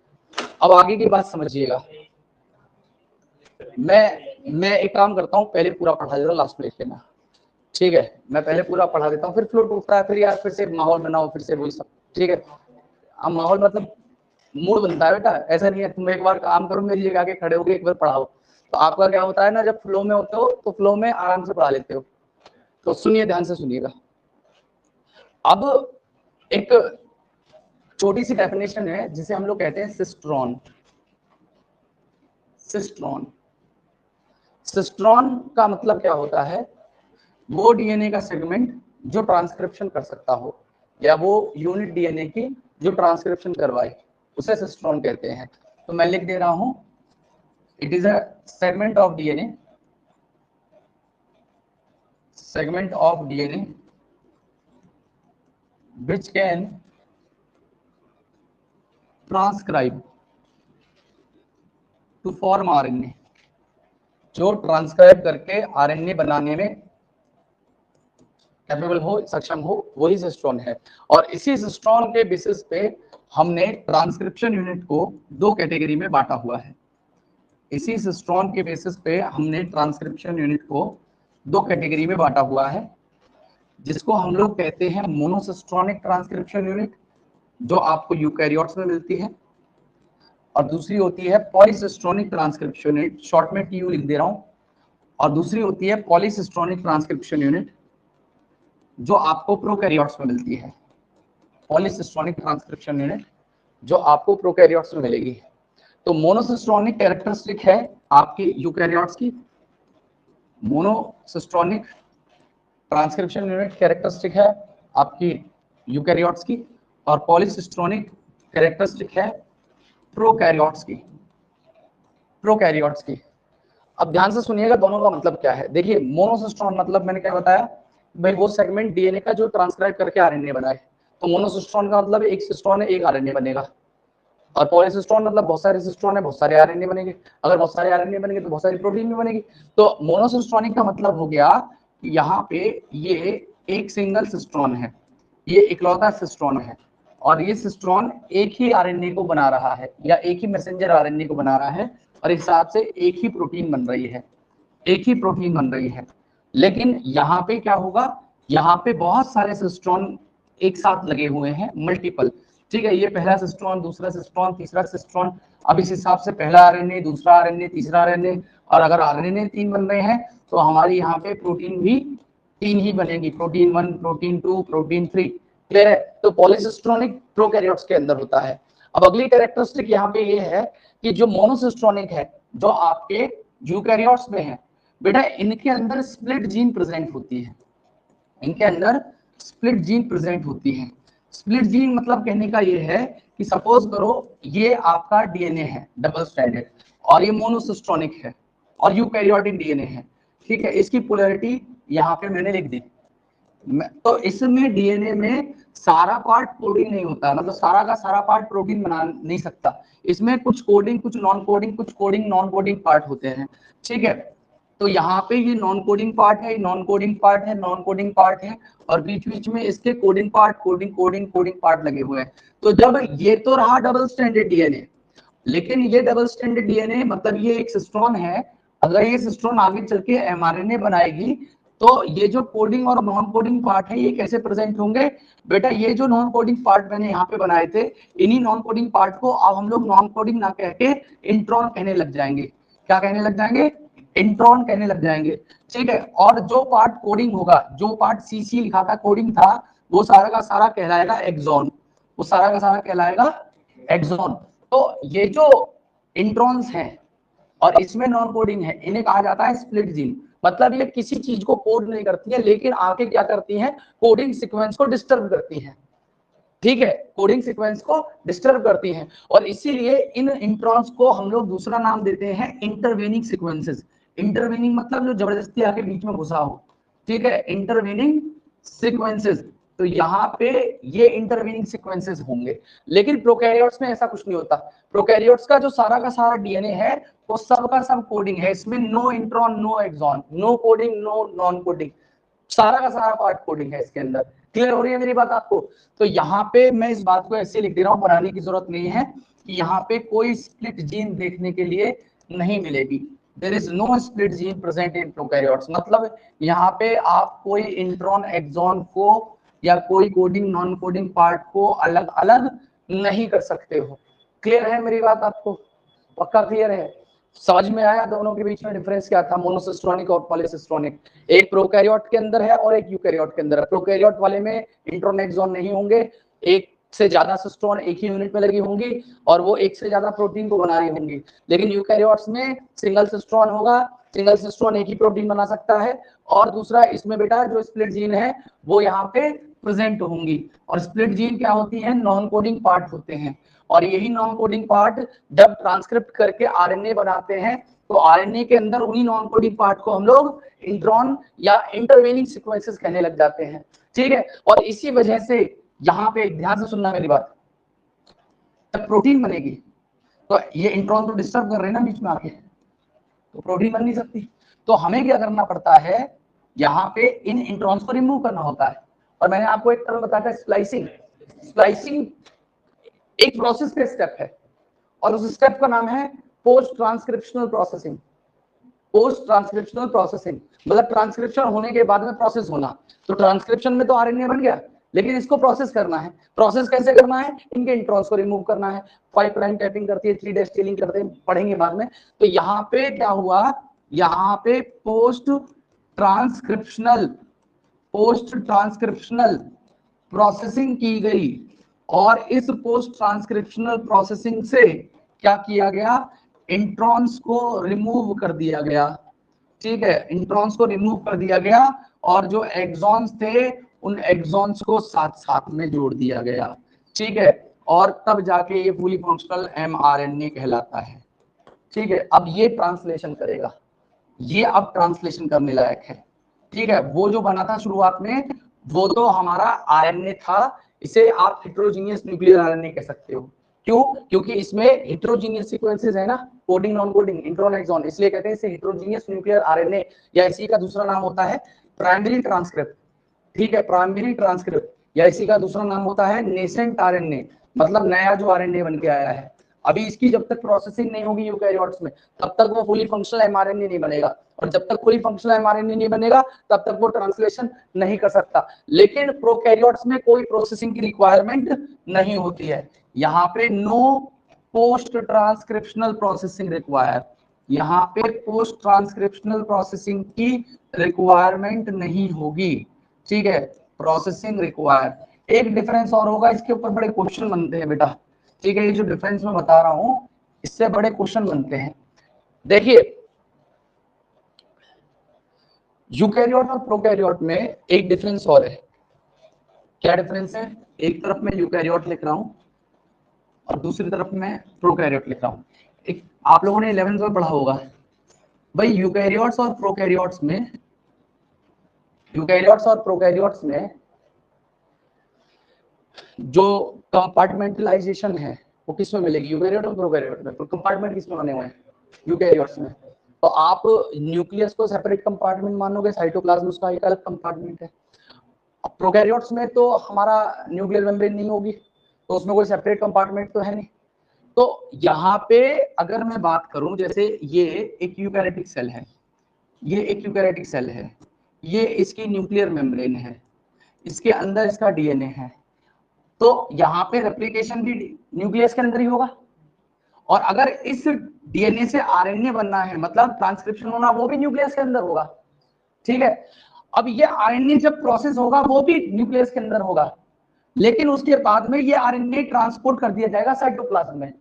अब आगे की बात समझिएगा। मैं एक काम करता हूँ, पहले पूरा पढ़ा देता हूँ, लास्ट में लिख लेना, ठीक है? मैं पहले पूरा पढ़ा देता हूँ, फिर फ्लो टूटता है, फिर यार फिर से माहौल बनाओ, फिर से वही सब, ठीक है? अब माहौल मतलब मूड बनता है बेटा, ऐसा नहीं है तुम एक बार काम करो मेरी जगह आके खड़े होकर एक बार पढ़ाओ। तो आपका क्या होता है ना, जब फ्लो में होते हो तो फ्लो में आराम से पढ़ा लेते हो। तो सुनिए, ध्यान से सुनिएगा। अब एक छोटी सी डेफिनेशन है जिसे हम लोग कहते हैं सिस्ट्रॉन। सिस्ट्रॉन, सिस्ट्रॉन का मतलब क्या होता है? वो डीएनए का सेगमेंट जो ट्रांसक्रिप्शन कर सकता हो, या वो यूनिट डीएनए की जो ट्रांसक्रिप्शन करवाए, उसे सिस्ट्रॉन कहते हैं। तो मैं लिख दे रहा हूं, it is a segment of DNA, segment of DNA which can transcribe to form RNA, जो ट्रांसक्राइब करके आरएनए बनाने में कैपेबल हो, सक्षम हो, वही सिस्ट्रॉन है। और इसी सिस्ट्रॉन के बेसिस पे हमने ट्रांसक्रिप्शन यूनिट को दो कैटेगरी में बांटा हुआ है। इसी सिस्ट्रॉन के बेसिस पे हमने ट्रांसक्रिप्शन यूनिट को दो कैटेगरी में बांटा हुआ है, जिसको हम लोग कहते हैं मोनोसिस्ट्रॉनिक ट्रांसक्रिप्शन यूनिट, जो आपको यूकैरियोट्स में मिलती है, और दूसरी होती है पॉलीसिस्ट्रॉनिक ट्रांसक्रिप्शन यूनिट, शॉर्ट में टीयू लिख दे रहा हूं, और दूसरी होती है पॉलीसिस्ट्रॉनिक ट्रांसक्रिप्शन यूनिट, जो आपको प्रोकैरियोट्स में मिलती है। पॉलीसिस्ट्रॉनिक ट्रांसक्रिप्शन यूनिट जो आपको प्रोकैरियोट्स में मिलेगी। तो मोनोसिस्ट्रॉनिक कैरेक्टरिस्टिक है आपकी यूकैरियोट्स की, मोनोसिस्ट्रॉनिक ट्रांसक्रिप्शन यूनिट कैरेक्टरिस्टिक है आपकी यूकैरियोट्स की, और पॉलीसिस्ट्रॉनिक कैरेक्टरिस्टिक है प्रोकैरियोट्स की, प्रोकैरियोट्स की। अब ध्यान से सुनिएगा दोनों का मतलब क्या है। देखिए, मोनोसिस्ट्रॉन मतलब मैंने क्या बताया भाई, वो सेगमेंट डीएनए का जो ट्रांसक्राइब करके आरएनए बनाए। तो मोनोसिस्ट्रॉन का मतलब एक सिस्ट्रॉन है, एक आरएनए बनेगा। और पॉलीसिस्ट्रॉन मतलब बहुत सारे सिस्ट्रॉन है, बहुत सारे आरएनए बनेंगे। अगर बहुत सारे आरएनए बनेंगे तो बहुत सारी प्रोटीन भी बनेगी। तो मोनोसिस्ट्रॉनिक का मतलब हो गया यहाँ पे ये एक सिंगल सिस्ट्रॉन है, ये इकलौता सिस्ट्रॉन है, और ये सिस्ट्रॉन एक ही आरएनए को बना रहा है या एक ही मैसेंजर आरएनए को बना रहा है, और इस हिसाब से एक ही प्रोटीन बन रही है, एक ही प्रोटीन बन रही है। लेकिन यहाँ पे क्या होगा, यहाँ पे बहुत सारे सिस्ट्रॉन एक साथ लगे हुए हैं, मल्टीपल, ठीक है, ये पहला सिस्ट्रॉन, दूसरा सिस्ट्रॉन, तीसरा सिस्ट्रॉन। अब इस हिसाब से पहला आरएनए, दूसरा आरएनए, तीसरा आरएनए, और अगर आरएनए 3 बन रहे हैं तो हमारी यहाँ पे प्रोटीन भी 3 ही बनेगी, प्रोटीन 1, प्रोटीन 2, प्रोटीन 3। क्लियर है? तो पॉलीसिस्ट्रॉनिक प्रोकैरियोट्स के अंदर होता है। अब अगली कैरेक्टरिस्टिक यहाँ पे ये है कि जो मोनोसिस्ट्रॉनिक है, जो आपके यूकैरियोट्स में है, बेटा इनके अंदर स्प्लिट जीन प्रेजेंट होती है, इनके अंदर स्प्लिट जीन प्रेजेंट होती है। स्प्लिट जीन मतलब कहने का ये है कि सपोज करो ये आपका डीएनए है डबल स्ट्रैंडेड, और ये मोनोसिस्ट्रॉनिक है, और यूकैरियोटिक डीएनए है, ठीक है, इसकी पोलैरिटी यहाँ पे मैंने लिख दी। तो इसमें डीएनए में सारा पार्ट कोडिंग नहीं होता, मतलब सारा का सारा पार्ट प्रोटीन बना नहीं सकता, इसमें कुछ कोडिंग, कुछ नॉन कोडिंग, कुछ कोडिंग नॉन कोडिंग पार्ट होते हैं, ठीक है। तो यहाँ पे ये नॉन कोडिंग पार्ट है, नॉन कोडिंग पार्ट है, नॉन कोडिंग पार्ट है, और बीच बीच में इसके coding part, coding coding coding part लगे हुए हैं। तो जब ये तो रहा डबल स्ट्रैंडेड डीएनए, लेकिन ये डबल स्ट्रैंडेड डीएनए मतलब ये एक सिस्ट्रॉन है, अगर ये सिस्ट्रॉन आगे चल के एमआरएनए बनाएगी तो ये जो कोडिंग और नॉन कोडिंग पार्ट है ये कैसे प्रेजेंट होंगे, बेटा ये जो नॉन कोडिंग पार्ट मैंने यहाँ पे बनाए थे, इन्हीं नॉन कोडिंग पार्ट को अब हम लोग नॉन कोडिंग ना कह के इंट्रॉन कहने लग जाएंगे। क्या कहने लग जाएंगे? इंट्रॉन कहने लग जाएंगे, ठीक है। और जो पार्ट कोडिंग होगा, जो पार्ट सीसी लिखा था कोडिंग था, वो सारा का सारा कहलाएगा एक्सॉन, वो सारा का सारा कहलाएगा एक्सॉन। तो ये जो इंट्रॉन्स हैं और इसमें नॉन कोडिंग है, इन्हें कहा जाता है स्प्लिट जीन। मतलब ये किसी चीज को कोड नहीं करती है, लेकिन आके क्या करती हैं, कोडिंग सीक्वेंस को डिस्टर्ब करती हैं, ठीक है, कोडिंग सीक्वेंस को डिस्टर्ब करती हैं, और इसीलिए इन इंट्रॉन्स को हम लोग दूसरा नाम देते हैं इंटरवेनिंग सीक्वेंसेस। इंटरवेनिंग मतलब जो जबरदस्ती आके बीच में घुसा हो, ठीक है, इंटरवेनिंग सीक्वेंसेस। तो यहाँ पे ये इंटरवेनिंग सीक्वेंसेस होंगे, लेकिन प्रोकैरियोट्स में ऐसा कुछ नहीं होता। प्रोकैरियोट्स का जो सारा का सारा डीएनए है वो सब का सब कोडिंग है, इसमें no intron, no exon, no coding, no non coding, सारा का सारा पार्ट कोडिंग है इसके अंदर। क्लियर हो रही है मेरी बात आपको? तो यहाँ पे मैं इस बात को ऐसे लिख दे रहा हूँ, बनाने की जरूरत नहीं है कि यहाँ पे कोई स्प्लिट जीन देखने के लिए नहीं मिलेगी। There is no split gene present in prokaryotes, मतलब यहाँ पे आप कोई इंट्रॉन एक्सॉन को या कोई कोडिंग नॉन कोडिंग पार्ट को अलग अलग नहीं कर सकते हो। क्लियर है मेरी बात आपको? पक्का क्लियर है? समझ में आया दोनों के बीच में डिफरेंस क्या था, मोनोसिस्ट्रॉनिक और पॉलीसिस्ट्रॉनिक? एक प्रोकैरियोट के अंदर है और एक यूकैरियोट के अंदर है। प्रोकैरियोट वाले में इंट्रॉन एक्सॉन नहीं होंगे, एक से ज्यादा सिस्ट्रॉन एक ही यूनिट में लगी होंगी और वो एक से ज्यादा प्रोटीन को बना रही होंगी। लेकिन यूकैरियोट्स में सिंगल सिस्ट्रॉन होगा, सिंगल सिस्ट्रॉन एक ही प्रोटीन बना सकता है, और दूसरा इसमें बेटा जो स्प्लिट जीन है वो यहाँ पे प्रेजेंट होंगी। और स्प्लिट जीन क्या होती है? नॉन कोडिंग पार्ट होते हैं, और यही नॉन कोडिंग पार्ट जब ट्रांसक्रिप्ट करके आरएनए बनाते हैं तो आरएनए के अंदर उन्हीं नॉन कोडिंग पार्ट को हम लोग इंट्रॉन या इंटरवेनिंग सीक्वेंसेस कहने लग जाते हैं, ठीक है। और इसी वजह से यहाँ पे ध्यान से सुनना मेरी बात, जब प्रोटीन बनेगी तो ये इंट्रॉन तो डिस्टर्ब कर रहे हैं ना बीच में आके, तो प्रोटीन बन नहीं सकती। तो हमें क्या करना पड़ता है, यहाँ पे इन इंट्रॉन्स को रिमूव करना होता है। और मैंने आपको एक टर्म बताया था स्प्लाइसिंग। स्प्लाइसिंग एक प्रोसेस का स्टेप है, और उस स्टेप का नाम है post transcriptional processing. Post transcriptional processing मतलब ट्रांसक्रिप्शन होने के बाद में प्रोसेस होना। तो ट्रांसक्रिप्शन में तो आरएनए बन गया, लेकिन इसको प्रोसेस करना है। प्रोसेस कैसे करना है? इनके इंट्रॉन्स को रिमूव करना है। 5 प्राइम टैपिंग करती है, 3' स्टीलिंग करते हैं, पढ़ेंगे बाद में। तो यहाँ पे क्या हुआ, यहाँ पे पोस्ट ट्रांसक्रिप्शनल प्रोसेसिंग की गई, और इस पोस्ट ट्रांसक्रिप्शनल प्रोसेसिंग से क्या किया गया, इंट्रॉन्स को रिमूव कर दिया गया, ठीक है, इंट्रॉन्स को रिमूव कर दिया गया, और जो एक्सॉन्स थे उन एक्सॉन्स को साथ साथ में जोड़ दिया गया, ठीक है। और तब जाके ये फुली फंक्शनल एमआरएनए कहलाता है, ठीक है। अब ये ट्रांसलेशन करेगा, ये अब ट्रांसलेशन करने लायक है, ठीक है। वो जो बना था शुरुआत में वो तो हमारा आरएनए था, इसे आप हेटेरोजीनियस न्यूक्लियर आरएनए कह सकते हो। क्यों? क्योंकि इसमें हेटेरोजीनियस सीक्वेंसेस है ना, coding non coding intron exon, इसलिए कहते हैं इसे हेटेरोजीनियस न्यूक्लियर आरएनए, या इसी का दूसरा नाम होता है प्राइमरी ट्रांसक्रिप्ट। ठीक है, प्राइमरी ट्रांसक्रिप्ट या इसी का दूसरा नाम होता है नेसेंट आरएनए, मतलब नया जो आरएनए बन के आया है। अभी इसकी जब तक प्रोसेसिंग नहीं होगी यूकैरियोट्स में, तब तक वो फुली फंक्शनल एमआरएनए नहीं बनेगा, और जब तक फुली फंक्शनल एमआरएनए नहीं बनेगा तब तक वो ट्रांसलेशन नहीं कर सकता। लेकिन प्रोकैरियोट्स में कोई प्रोसेसिंग की रिक्वायरमेंट नहीं होती है, यहाँ पे no post transcriptional processing require, यहाँ पे पोस्ट ट्रांसक्रिप्शनल प्रोसेसिंग की रिक्वायरमेंट नहीं होगी, ठीक है, प्रोसेसिंग रिक्वायर। एक डिफरेंस और होगा, इसके ऊपर बड़े क्वेश्चन बनते हैं बेटा, ठीक है, ये जो डिफरेंस मैं बता रहा हूं इससे बड़े क्वेश्चन बनते हैं। देखिए यूकैरियोट और प्रोकैरियोट में एक डिफरेंस और है। क्या डिफरेंस है? एक तरफ मैं यूकैरियोट लिख रहा हूं और दूसरी तरफ मैं प्रोकैरियोट लिख रहा हूं। एक आप लोगों ने 11th में पढ़ा होगा भाई, यूकैरियोट्स और प्रोकैरियोट्स में, यूकैरियोट्स और प्रोकैरियोट्स में जो कंपार्टमेंटलाइजेशन है वो किसमें मिलेगी? यूकैरियोट और प्रोकैरियोट में। तो कंपार्टमेंट किसमें बने हुए हैं? यूकैरियोट्स में। तो आप न्यूक्लियस को सेपरेट कंपार्टमेंट मानोगे, साइटोप्लाज्म उसका एक अलग कंपार्टमेंट है। अब प्रोकैरियोट्स में तो हमारा न्यूक्लियर मेम्ब्रेन नहीं होगी, तो उसमें कोई सेपरेट कंपार्टमेंट तो है नहीं। तो यहाँ पे अगर मैं बात करूं, जैसे ये एक यूकैरियोटिक सेल है, ये एक यूकैरियोटिक सेल है, ये इसकी न्यूक्लियर मेम्ब्रेन है, इसके अंदर इसका डीएनए है, तो यहाँ पे रेप्लिकेशन भी न्यूक्लियस के अंदर ही होगा। और अगर इस डीएनए से आरएनए बनना है, मतलब ट्रांसक्रिप्शन होना, वो भी न्यूक्लियस के अंदर होगा, ठीक है। अब ये आरएनए जब प्रोसेस होगा वो भी न्यूक्लियस के अंदर होगा, लेकिन उसके बाद में ये आरएनए ट्रांसपोर्ट कर दिया जाएगा साइटोप्लाज्म में,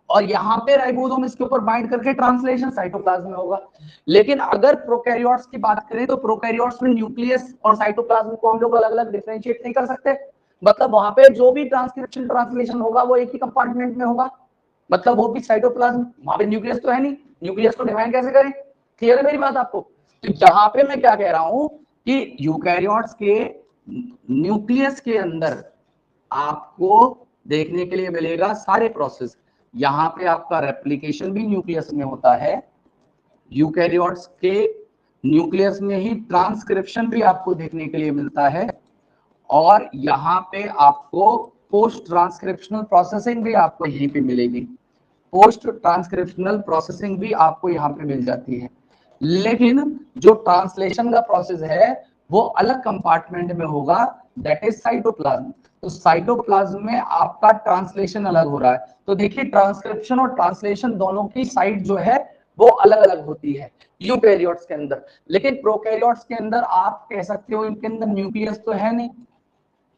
और यहाँ पे राइबोसोम इसके ऊपर बाइंड करके ट्रांसलेशन साइटोप्लाज्म में होगा। लेकिन अगर प्रोकैरियोट्स की बात करें तो प्रोकैरियोट्स में न्यूक्लियस और साइटोप्लाज्म को हम लोग अलग अलग डिफरेंशिएट नहीं कर सकते, मतलब वहां पे जो भी ट्रांसक्रिप्शन ट्रांसलेशन होगा वो एक ही कंपार्टमेंट में होगा, मतलब वो भी साइटोप्लाज्म, वहां पे न्यूक्लियस तो है नहीं, न्यूक्लियस को डिफाइन कैसे करें? क्लियर है मेरी बात आपको? तो यहाँ पे मैं क्या कह रहा हूं कि यूकैरियोट्स के न्यूक्लियस के अंदर आपको देखने के लिए मिलेगा सारे प्रोसेस। यहाँ पे आपका रेप्लिकेशन भी न्यूक्लियस में होता है, यूकैरियोट्स के न्यूक्लियस में ही ट्रांसक्रिप्शन भी आपको देखने के लिए मिलता है, और यहाँ पे आपको पोस्ट ट्रांसक्रिप्शनल प्रोसेसिंग भी आपको यहीं पे मिलेगी, पोस्ट ट्रांसक्रिप्शनल प्रोसेसिंग भी आपको यहाँ पे मिल जाती है। लेकिन जो ट्रांसलेशन का प्रोसेस है वो अलग कंपार्टमेंट में होगा, दैट इज साइटोप्लाज्म। तो साइटोप्लाज्म में आपका ट्रांसलेशन अलग हो रहा है। तो देखिए ट्रांसक्रिप्शन और ट्रांसलेशन दोनों की साइट जो है वो अलग अलग होती है यूकैरियोट्स के अंदर। लेकिन प्रोकैरियोट्स के अंदर आप कह सकते हो इनके अंदर न्यूक्लियस तो है नहीं,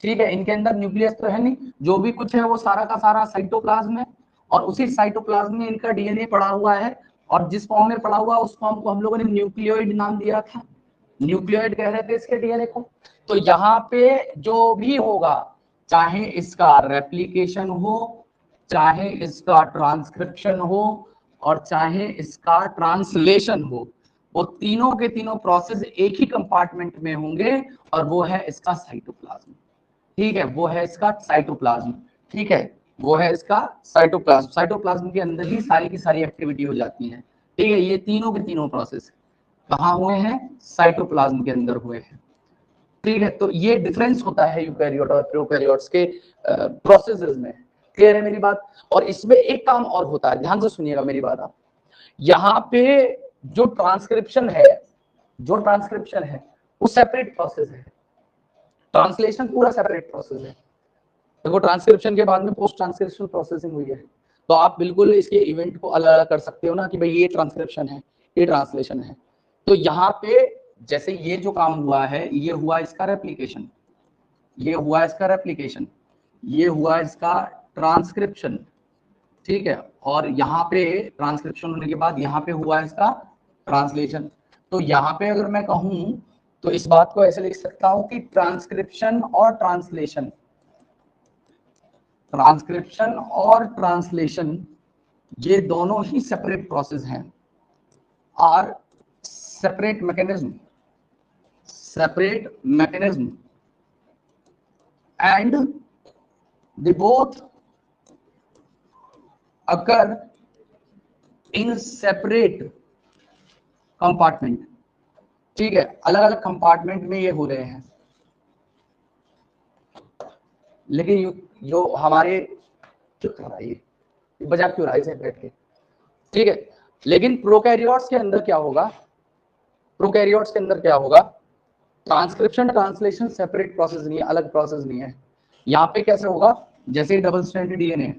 ठीक है, इनके अंदर न्यूक्लियस तो है नहीं, जो भी कुछ है वो सारा का सारा साइटोप्लाज्म है, और उसी साइटोप्लाज्म में इनका डीएनए पड़ा हुआ है, और जिस फॉर्म में पड़ा हुआ उस फॉर्म को हम लोगों ने न्यूक्लियोइड नाम दिया था, न्यूक्लियोइड कह रहे थे इसके डीएनए को। तो यहाँ पे जो भी होगा, चाहे इसका रेप्लिकेशन हो, चाहे इसका ट्रांसक्रिप्शन हो, और चाहे इसका ट्रांसलेशन हो, वो तीनों के तीनों प्रोसेस एक ही कंपार्टमेंट में होंगे, और वो है इसका साइटोप्लाज्म, ठीक है, वो है इसका साइटोप्लाज्म, ठीक है, वो है इसका साइटोप्लाज्म। साइटोप्लाज्म के अंदर ही सारी की सारी एक्टिविटी हो जाती है, ठीक है। ये तीनों के तीनों प्रोसेस कहाँ हुए हैं? साइटोप्लाज्म के अंदर हुए हैं, ठीक है। तो ये डिफरेंस होता है यूकैरियोट और प्रोकैरियोट्स के प्रोसेसेस में। क्लियर है मेरी बात? और इसमें एक काम और होता है, ध्यान से सुनिएगा मेरी बात आप, यहाँ पे जो ट्रांसक्रिप्शन है, जो ट्रांसक्रिप्शन है वो सेपरेट प्रोसेस है, ट्रांसलेशन पूरा सेपरेट प्रोसेस है। देखो ट्रांसक्रिप्शन के बाद में पोस्ट ट्रांसक्रिप्शन प्रोसेसिंग हुई है, तो आप बिल्कुल इसके इवेंट को अलग अलग कर सकते हो ना, कि भाई ये ट्रांसक्रिप्शन है, ये ट्रांसलेशन है। तो यहाँ पे जैसे ये जो काम हुआ है, ये हुआ इसका रेप्लिकेशन, ये हुआ इसका रेप्लिकेशन, ये हुआ इसका ट्रांसक्रिप्शन, ठीक है, और यहाँ पे ट्रांसक्रिप्शन होने के बाद यहाँ पे हुआ इसका ट्रांसलेशन। तो यहाँ पे अगर मैं कहूँ तो इस बात को ऐसे लिख सकता हूँ कि ट्रांसक्रिप्शन और ट्रांसलेशन, ट्रांसक्रिप्शन और ट्रांसलेशन ये दोनों ही सेपरेट प्रोसेस हैं, are separate mechanism, separate mechanism, and they both occur in separate compartment, ठीक है, अलग अलग कंपार्टमेंट में ये हो रहे हैं, लेकिन जो हमारे चुप रहा है ये बजा क्यों रहा है इसे बैठ के, ठीक है। लेकिन प्रोकैरियोट्स के अंदर क्या होगा, प्रोकैरियोट्स के अंदर क्या होगा, ट्रांसक्रिप्शन ट्रांसलेशन सेपरेट प्रोसेस नहीं है, अलग प्रोसेस नहीं है। यहाँ पे कैसे होगा, जैसे डबल स्ट्रैंडेड डीएनए,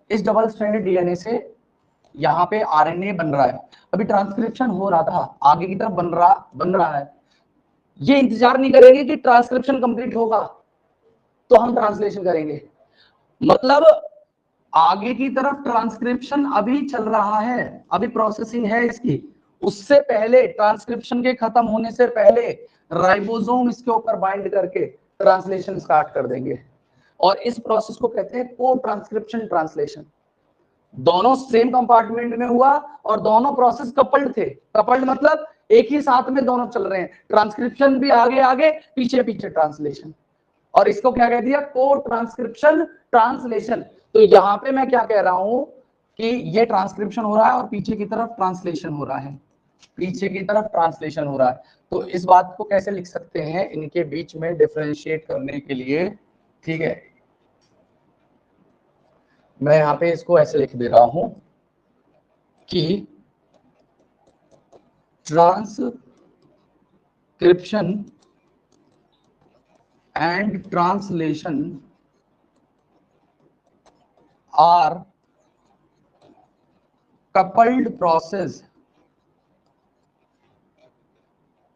इस डबल स्ट्रैंडेड डीएनए से यहाँ पे आरएनए बन रहा है, अभी ट्रांसक्रिप्शन हो रहा था, आगे की तरफ बन रहा है। ये इंतजार नहीं करेंगे कि ट्रांसक्रिप्शन कंप्लीट होगा तो हम ट्रांसलेशन करेंगे, मतलब आगे की तरफ ट्रांसक्रिप्शन अभी चल रहा है, अभी प्रोसेसिंग है इसकी, उससे पहले ट्रांसक्रिप्शन के खत्म होने से पहले राइबोसोम इसके ऊपर बाइंड करके ट्रांसलेशन स्टार्ट कर देंगे। और इस प्रोसेस को कहते हैं को ट्रांसक्रिप्शन ट्रांसलेशन। दोनों सेम कंपार्टमेंट में हुआ और दोनों प्रोसेस कपल्ड थे। कपल्ड मतलब एक ही साथ में दोनों चल रहे हैं, ट्रांसक्रिप्शन भी आगे आगे पीछे पीछे ट्रांसलेशन, और इसको क्या कह दिया, को ट्रांसक्रिप्शन ट्रांसलेशन। तो यहाँ पे मैं क्या कह रहा हूं कि ये ट्रांसक्रिप्शन हो रहा है और पीछे की तरफ ट्रांसलेशन हो रहा है, पीछे की तरफ ट्रांसलेशन हो रहा है। तो इस बात को कैसे लिख सकते हैं, इनके बीच में डिफरेंशिएट करने के लिए, ठीक है, मैं यहाँ पे इसको ऐसे लिख दे रहा हूं कि transcription and translation are coupled process,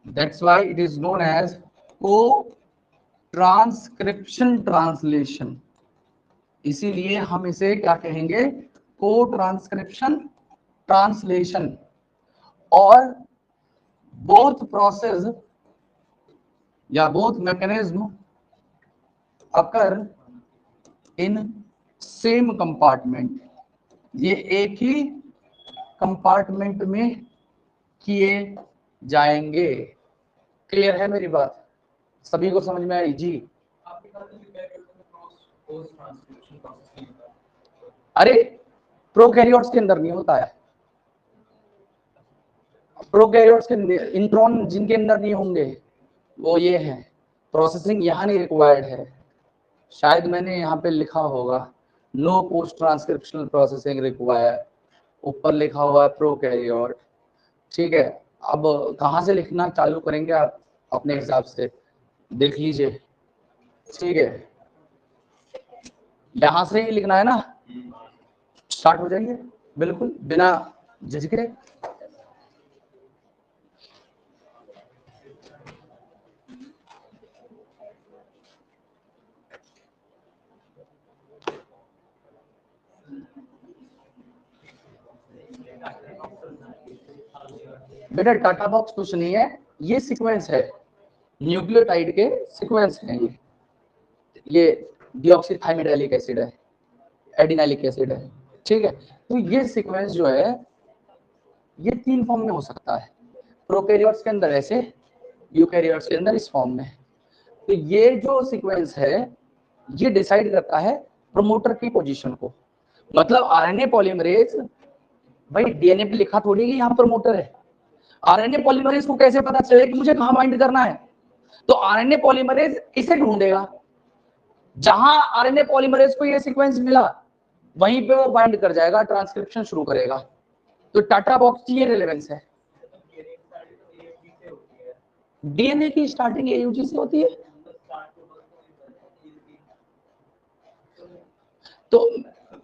that's why it is known as co-transcription translation। इसीलिए हम इसे क्या कहेंगे, को-ट्रांसक्रिप्शन ट्रांसलेशन। और बोथ प्रोसेस या both mechanism occur in same compartment, ये एक ही कंपार्टमेंट में किए जाएंगे। क्लियर है मेरी बात, सभी को समझ में आई जी? अरे प्रोकैरियोट्स के अंदर नहीं होता है, प्रोकैरियोट्स के इंट्रॉन जिनके अंदर नहीं होंगे वो ये है, प्रोसेसिंग यहाँ नहीं रिक्वायर्ड है, शायद मैंने यहाँ पे लिखा होगा no post transcriptional processing required, ऊपर लिखा हुआ है प्रोकैरियोट, ठीक है। अब कहाँ से लिखना चालू करेंगे आप अपने हिसाब से देख लीजिए, ठीक है, यहां से ही लिखना है ना, स्टार्ट हो जाइए बिल्कुल बिना झिझके। बेटा टाटा बॉक्स कुछ नहीं है, ये सीक्वेंस है, न्यूक्लियोटाइड के सीक्वेंस हैं ये डीऑक्सीथाइमिडाइलिक एसिड है, एडिनाइलिक एसिड है, ठीक है। तो ये सीक्वेंस जो है ये 3 फॉर्म में हो सकता है, प्रोकैरियोट्स के अंदर ऐसे, यूकैरियोट्स के अंदर इस फॉर्म में। तो ये जो सीक्वेंस है ये डिसाइड करता है प्रमोटर की पोजीशन को, मतलब आरएनए पॉलीमरेज, भाई डीएनए पे लिखा थोड़ी कि यहाँ प्रमोटर है, आरएनए पॉलीमरेज को कैसे पता चले कि मुझे कहाँ बाइंड करना है, तो आरएनए पॉलीमरेज इसे ढूंढेगा, जहां आरएनए पॉलीमरेज को ये सीक्वेंस मिला वहीं पे वो बाइंड कर जाएगा, ट्रांसक्रिप्शन शुरू करेगा। तो टाटा बॉक्स की ये रिलेवेंस है। डीएनए की स्टार्टिंग एयूजी से होती है, तो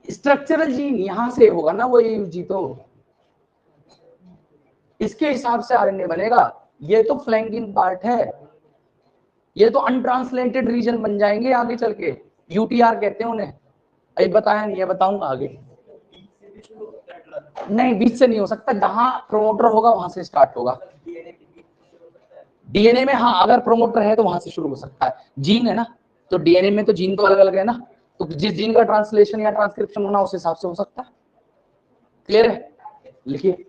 स्ट्रक्चरल जीन यहां से होगा ना वो एयूजी, तो इसके हिसाब से आरएनए बनेगा। ये तो फ्लैंकिंग पार्ट है, ये तो अनट्रांसलेटेड रीजन बन जाएंगे आगे चल के, यूटीआर कहते हैं उन्हें, अभी बताया नहीं है, बताऊंगा आगे। नहीं बीच से नहीं हो सकता, जहां प्रोमोटर होगा वहां से स्टार्ट होगा। डीएनए में हाँ अगर प्रोमोटर है तो वहां से शुरू हो सकता है, जीन है ना, तो डीएनए में तो जीन तो अलग अलग है ना, तो जिस जीन का ट्रांसलेशन या ट्रांसक्रिप्शन होना उस हिसाब से हो सकता है। क्लियर है, लिखिए